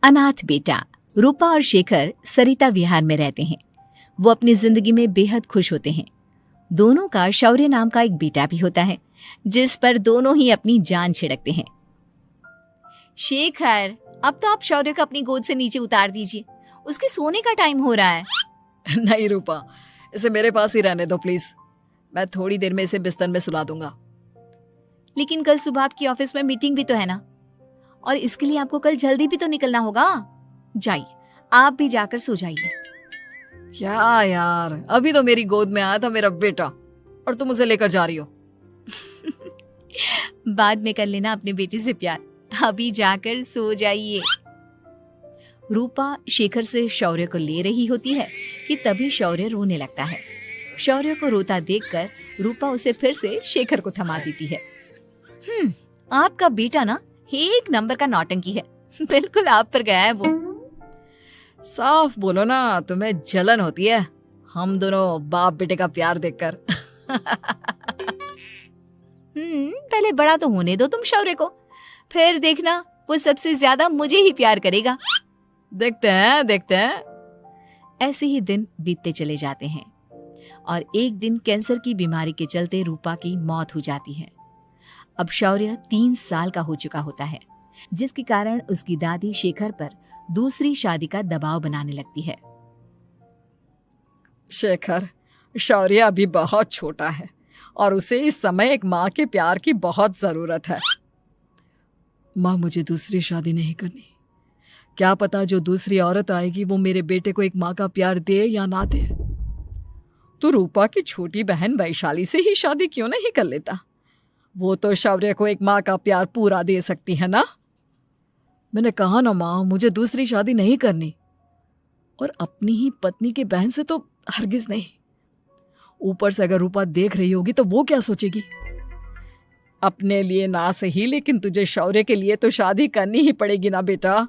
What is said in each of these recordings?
अनाथ बेटा। रूपा और शेखर सरिता विहार में रहते हैं। वो अपनी जिंदगी में बेहद खुश होते हैं। दोनों का शौर्य नाम का एक बेटा भी होता है, जिस पर दोनों ही अपनी जान छिड़कते हैं। शेखर, अब तो आप शौर्य को अपनी गोद से नीचे उतार दीजिए, उसके सोने का टाइम हो रहा है। नहीं रूपा, इसे मेरे पास ही रहने दो प्लीज। मैं थोड़ी देर में इसे बिस्तर में सुला दूंगा। लेकिन कल सुबह आपकी ऑफिस में मीटिंग भी तो है ना, और इसके लिए आपको कल जल्दी भी तो निकलना होगा। जाइए, आप भी जाकर सो जाइए। क्या यार, अभी तो मेरी गोद में आया था मेरा बेटा और तुम उसे लेकर जा रही हो। बाद में कर लेना अपने बेटे से प्यार, अभी जाकर सो जाइए। रूपा शेखर से शौर्य को ले रही होती है कि तभी शौर्य रोने लगता है। शौर्य को रोता देखकर रूपा उसे फिर से शेखर को थमा देती है। आपका बेटा ना एक नंबर का नौटंकी है, बिल्कुल आप पर गया है वो। साफ बोलो ना, तुम्हें जलन होती है हम दोनों बाप बेटे का प्यार देखकर। पहले बड़ा तो होने दो तुम शौर्य को, फिर देखना वो सबसे ज्यादा मुझे ही प्यार करेगा। देखते हैं। ऐसे ही दिन बीतते चले जाते हैं और एक दिन कैंसर की बीमारी के चलते रूपा की मौत हो जाती है। अब शौर्य 3 साल का हो चुका होता है, जिसके कारण उसकी दादी शेखर पर दूसरी शादी का दबाव बनाने लगती है। शेखर, शौर्य अभी बहुत छोटा है और उसे इस समय एक माँ के प्यार की बहुत जरूरत है। माँ, मुझे दूसरी शादी नहीं करनी। क्या पता जो दूसरी औरत आएगी वो मेरे बेटे को एक माँ का प्यार दे या ना दे। तो रूपा की छोटी बहन वैशाली से ही शादी क्यों नहीं कर लेता? वो तो शौर्य को एक माँ का प्यार पूरा दे सकती है ना। मैंने कहा ना माँ, मुझे दूसरी शादी नहीं करनी, और अपनी ही पत्नी की बहन से तो हरगिज नहीं। ऊपर से अगर रूपा देख रही होगी तो वो क्या सोचेगी? अपने लिए ना सही, लेकिन तुझे शौर्य के लिए तो शादी करनी ही पड़ेगी ना बेटा।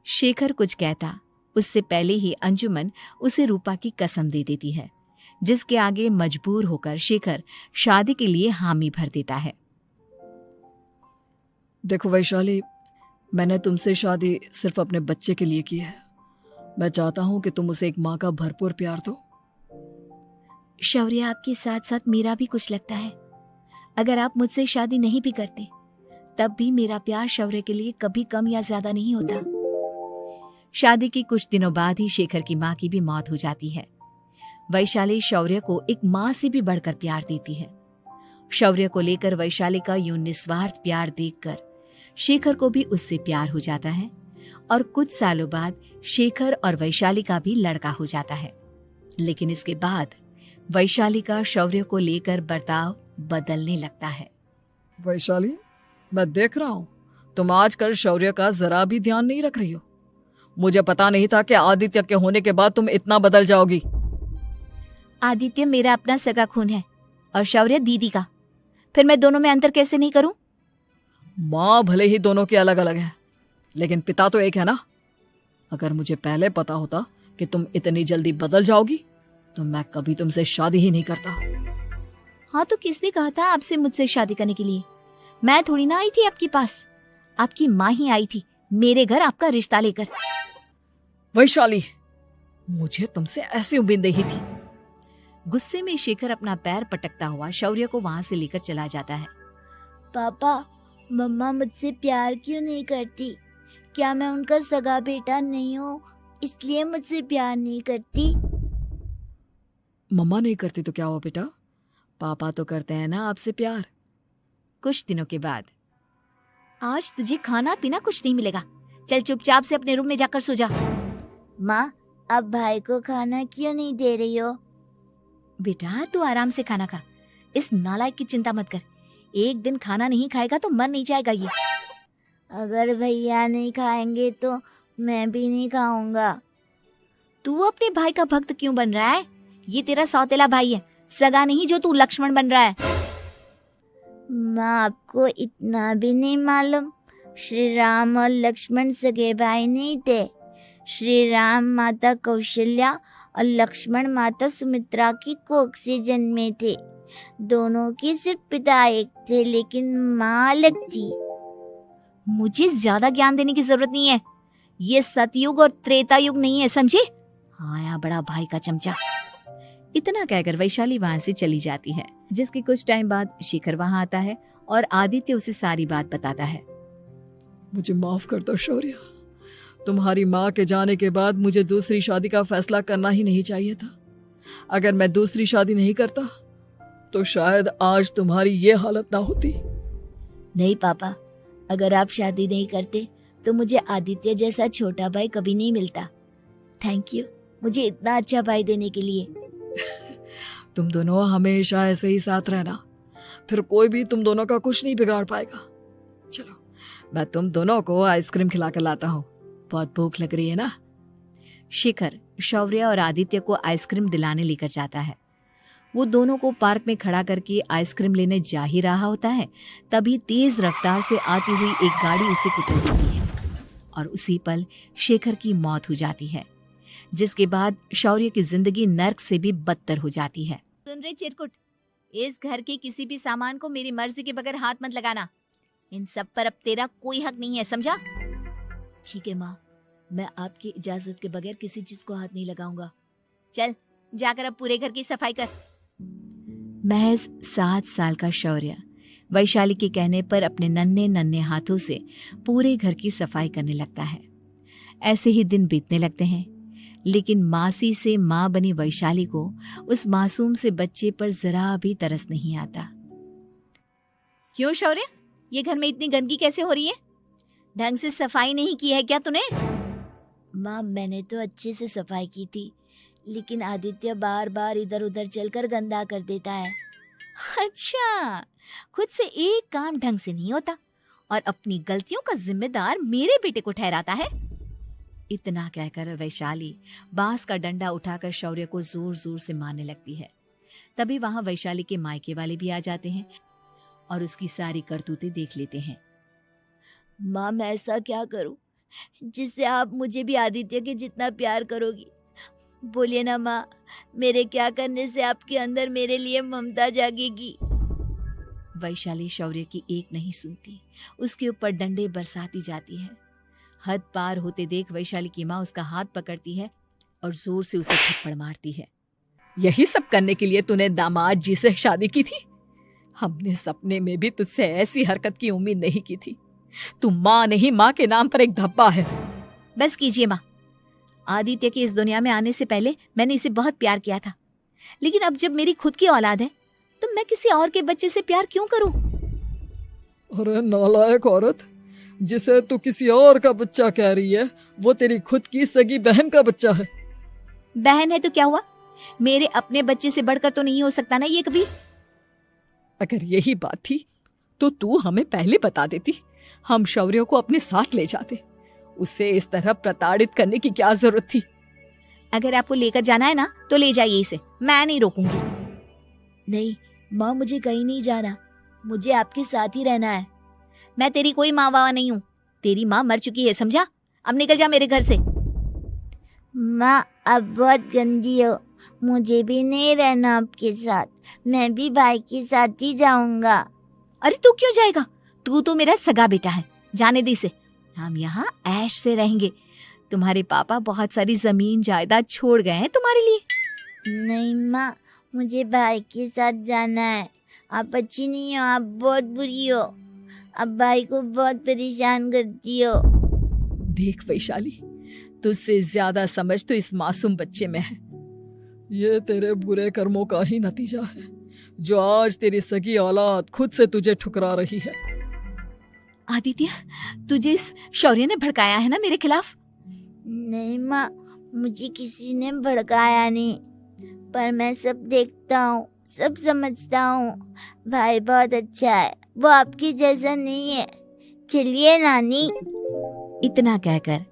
शेखर कुछ कहता उससे पहले ही अंजुमन उसे रूपा की कसम दे देती है, जिसके आगे मजबूर होकर शेखर शादी के लिए हामी भर देता है। देखो वैशाली, मैंने तुमसे शादी सिर्फ अपने बच्चे के लिए की है। मैं चाहता हूं कि तुम उसे एक माँ का भरपूर प्यार दो। शौर्य, आपके साथ साथ मेरा भी कुछ लगता है। अगर आप मुझसे शादी नहीं भी करते तब भी मेरा प्यार शौर्य के लिए कभी कम या ज्यादा नहीं होता। शादी के कुछ दिनों बाद ही शेखर की माँ की भी मौत हो जाती है। वैशाली शौर्य को एक माँ से भी बढ़कर प्यार देती है। शौर्य को लेकर वैशाली का यूं निस्वार्थ प्यार देखकर शेखर को भी उससे प्यार हो जाता है और कुछ सालों बाद शेखर और वैशाली का भी लड़का हो जाता है। लेकिन इसके बाद वैशाली का शौर्य को लेकर बर्ताव बदलने लगता है। वैशाली, मैं देख रहा हूं तुम आजकल शौर्य का जरा भी ध्यान नहीं रख रही हो। मुझे पता नहीं था कि आदित्य के होने के बाद तुम इतना बदल जाओगी। आदित्य मेरा अपना सगा खून है और शौर्य दीदी का, फिर मैं दोनों में अंतर कैसे नहीं करूं? माँ भले ही दोनों की अलग अलग है, लेकिन पिता तो एक है ना। अगर मुझे पहले पता होता कि तुम इतनी जल्दी बदल जाओगी तो मैं कभी तुमसे शादी ही नहीं करता। हाँ, तो किसने कहा था आपसे मुझसे शादी करने के लिए? मैं थोड़ी ना आई थी आपके पास, आपकी माँ ही आई थी मेरे घर आपका रिश्ता लेकर। वैशाली, मुझे तुमसे ऐसी उम्मीद नहीं थी। गुस्से में शेखर अपना पैर पटकता हुआ शौर्य को वहां से लेकर चला जाता है। पापा, मम्मा मुझसे प्यार क्यों नहीं करती? क्या मैं उनका सगा बेटा नहीं हूँ इसलिए मुझसे प्यार नहीं करती? मम्मा नहीं करती तो क्या हुआ बेटा, पापा तो करते हैं ना आपसे प्यार। कुछ दिनों के बाद, आज तुझे खाना पीना कुछ नहीं मिलेगा, चल चुपचाप से अपने रूम में जाकर सो जा। माँ, अब भाई को खाना क्यों नहीं दे रही हो? बेटा तू आराम से खाना खा, इस नालायक की चिंता मत कर। एक दिन खाना नहीं खाएगा तो मर नहीं जाएगा ये। अगर भैया नहीं खाएंगे तो मैं भी नहीं खाऊंगा। तू अपने भाई का भक्त क्यों बन रहा है? ये तेरा सौतेला भाई है, सगा नहीं जो तू लक्ष्मण बन रहा है। माँ, आपको इतना भी नहीं मालूम? श्री राम और लक्ष्मण सगे भाई नहीं थे। श्री राम माता कौशल्या और लक्ष्मण माता सुमित्रा की कोख से जन्मे थे। दोनों के सिर्फ पिता एक थे, लेकिन माँ अलग थी। मुझे ज्यादा ज्ञान देने की जरूरत नहीं है, ये सतयुग और त्रेता युग नहीं है, समझे? आया बड़ा भाई का चमचा। इतना कहकर वैशाली वहां से चली जाती है, जिसके कुछ टाइम बाद शिखर वहां आता है और आदित्य उसे सारी बात बताता है। मुझे माफ कर दो शौर्य, तुम्हारी माँ के जाने के बाद मुझे दूसरी शादी का फैसला करना ही नहीं चाहिए था। अगर मैं दूसरी शादी नहीं करता तो शायद आज तुम्हारी ये हालत ना होती। नहीं पापा, अगर आप शादी नहीं करते तो मुझे आदित्य जैसा छोटा भाई कभी नहीं मिलता। थैंक यू मुझे इतना अच्छा भाई देने के लिए। तुम दोनों हमेशा ऐसे ही साथ रहना, फिर कोई भी तुम दोनों का कुछ नहीं बिगाड़ पाएगा। चलो मैं तुम दोनों को आइसक्रीम खिला कर लाता हूँ, बहुत भूख लग रही है ना। शिखर शौर्य और आदित्य को आइसक्रीम दिलाने लेकर जाता है। वो दोनों को पार्क में खड़ा करके आइसक्रीम लेने जा ही रहा होता है, तभी तेज रफ्तार से आती हुई एक गाड़ी उसे कुचल देती है और उसी पल शेखर की मौत हो जाती है, जिसके बाद शौर्य की जिंदगी नर्क से भी बदतर हो जाती है। सुन रे चिरकुट, इस घर के किसी भी सामान को मेरी मर्जी के बगैर हाथ मत लगाना। इन सब पर अब तेरा कोई हक नहीं है, समझा? ठीक है माँ, मैं आपकी इजाजत के बगैर किसी चीज को हाथ नहीं लगाऊंगा। चल जाकर अब पूरे घर की सफाई कर। महज 7 साल का शौर्य वैशाली के कहने पर अपने नन्हे नन्हे हाथों से पूरे घर की सफाई करने लगता है। ऐसे ही दिन बीतने लगते हैं, लेकिन मासी से माँ बनी वैशाली को उस मासूम से बच्चे पर जरा भी तरस नहीं आता। क्यों शौर्य, ये घर में इतनी गंदगी कैसे हो रही है? ढंग से सफाई नहीं की है क्या तूने? माँ मैंने तो अच्छे से सफाई की थी, लेकिन आदित्य बार बार इधर उधर चलकर गंदा कर देता है। अच्छा, खुद से एक काम ढंग से नहीं होता और अपनी गलतियों का जिम्मेदार मेरे बेटे को ठहराता है। इतना कहकर वैशाली बांस का डंडा उठाकर शौर्य को जोर जोर से मारने लगती है। तभी वहां वैशाली के मायके वाले भी आ जाते हैं और उसकी सारी करतूतें देख लेते हैं। माँ मैं ऐसा क्या करूं जिससे आप मुझे भी आदित्य के जितना प्यार करोगी? बोलिए ना माँ, मेरे क्या करने से आपके अंदर मेरे लिए ममता जागेगी? वैशाली शौर्य की एक नहीं सुनती, उसके ऊपर डंडे बरसाती जाती है। हद पार होते देख वैशाली की माँ उसका हाथ पकड़ती है और जोर से उसे थप्पड़ मारती है। यही सब करने के लिए तूने दामाद जी से शादी की थी? हमने सपने में भी तुझसे ऐसी हरकत की उम्मीद नहीं की थी। तू माँ नहीं, माँ के नाम पर एक धब्बा है। बस कीजिए माँ, आदित्य के इस दुनिया में आने से पहले मैंने इसे बहुत प्यार किया था, लेकिन अब जब मेरी खुद की औलाद है तो मैं किसी और के बच्चे से प्यार क्यों करूं? अरे नालायक औरत, जिसे तू किसी और का बच्चा कह रही है वो तेरी खुद की सगी बहन का बच्चा है। बहन है तो क्या हुआ, मेरे अपने बच्चे से बढ़कर तो नहीं हो सकता ना ये कभी। अगर यही बात थी तो तू हमें पहले बता देती, हम शौर्य को अपने साथ ले जाते। उसे इस तरह प्रताड़ित करने की क्या जरूरत थी? अगर आपको लेकर जाना है ना तो ले जाइए इसे, मैं नहीं रोकूंगी। नहीं माँ, मुझे कहीं नहीं जाना, मुझे आपके साथ ही रहना है। मैं तेरी कोई माँ वावा नहीं हूँ, तेरी माँ मर चुकी है, समझा? अब निकल जा मेरे घर से। माँ आप बहुत गंदी हो, मुझे भी नहीं रहना आपके साथ, मैं भी भाई के साथ ही जाऊंगा। अरे तू क्यों जाएगा, तू तो मेरा सगा बेटा है, जाने दे इसे। हम यहाँ ऐश से रहेंगे, तुम्हारे पापा बहुत सारी जमीन जायदाद छोड़ गए हैं तुम्हारे लिए। नहीं माँ, मुझे भाई के साथ जाना है। आप अच्छी नहीं हो, आप बहुत बुरी हो, आप भाई को बहुत परेशान करती हो। देख वैशाली, तुझसे ज्यादा समझ तो इस मासूम बच्चे में है। ये तेरे बुरे कर्मों का ही नतीजा है, जो आज तेरी सगी औलाद खुद से तुझे ठुकरा रही है। आदित्य, तुझे इस शौर्य ने भड़काया है ना मेरे खिलाफ? नहीं माँ, मुझे किसी ने भड़काया नहीं, पर मैं सब देखता हूँ, सब समझता हूँ। भाई बहुत अच्छा है, वो आपकी जैसा नहीं है। चलिए नानी। इतना कहकर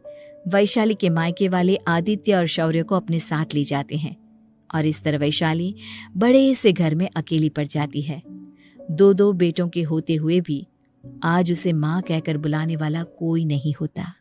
वैशाली के मायके वाले आदित्य और शौर्य को अपने साथ ले जाते हैं और इस तरह वैशाली बड़े से घर में अकेली पड़ जाती है। 2 बेटों के होते हुए भी आज उसे माँ कहकर बुलाने वाला कोई नहीं होता।